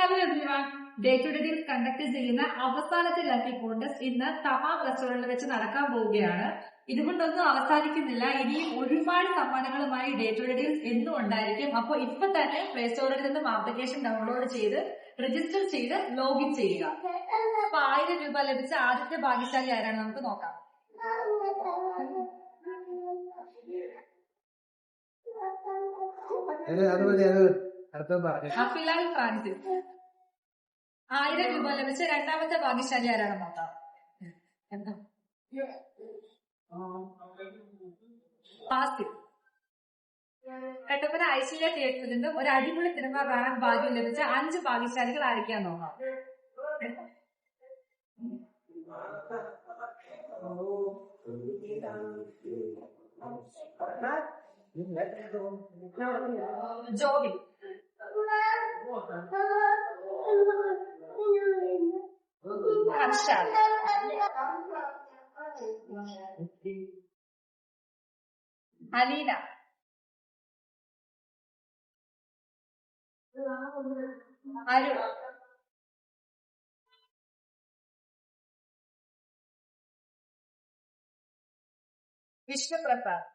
Hello everyone, day to day conduct ചെയ്യുന്ന അവസാനത്തെ lucky contest ഇന്ന് തമാം റെസ്റ്റോറന്റിൽ വെച്ച് നടക്കാൻ പോവുകയാണ്. ഇതുകൊണ്ടൊന്നും അവസാനിക്കുന്നില്ല. ഇനിയും ഒരുപാട് സമ്മാനങ്ങളുമായി ഡേ ടു ഡേ എന്നും ഉണ്ടായിരിക്കും. അപ്പോൾ ഇപ്പൊ തന്നെ പ്ലേ സ്റ്റോറിൽ നിന്നും ആപ്ലിക്കേഷൻ ഡൗൺലോഡ് ചെയ്ത് രജിസ്റ്റർ ചെയ്ത് ലോഗിൻ ചെയ്യുക. അപ്പൊ 1000 രൂപ ലഭിച്ച ആദ്യത്തെ ഭാഗ്യശാലി ആരാണ് നമുക്ക് നോക്കാം. അഫിലാൽ ഫ്രാൻസിസ്. 1000 രൂപ ലഭിച്ച രണ്ടാമത്തെ ഭാഗ്യശാലി ആരാണ് നോക്കാം. എന്താ ഫാസിൽ. കട്ടപ്പന ഐശ്വര്യ തിയേറ്ററിൽ നിന്നും ഒരു അടിപൊളി സിനിമ കാണാൻ ഭാഗ്യം ലഭിച്ച 5 ഭാഗ്യശാലികൾ ആയിരിക്കാൻ നോക്കാം. ജോബി. ഹർഷാൽ. അലീന. അരുൺ. വിഷ്ണുപ്രസാദ്.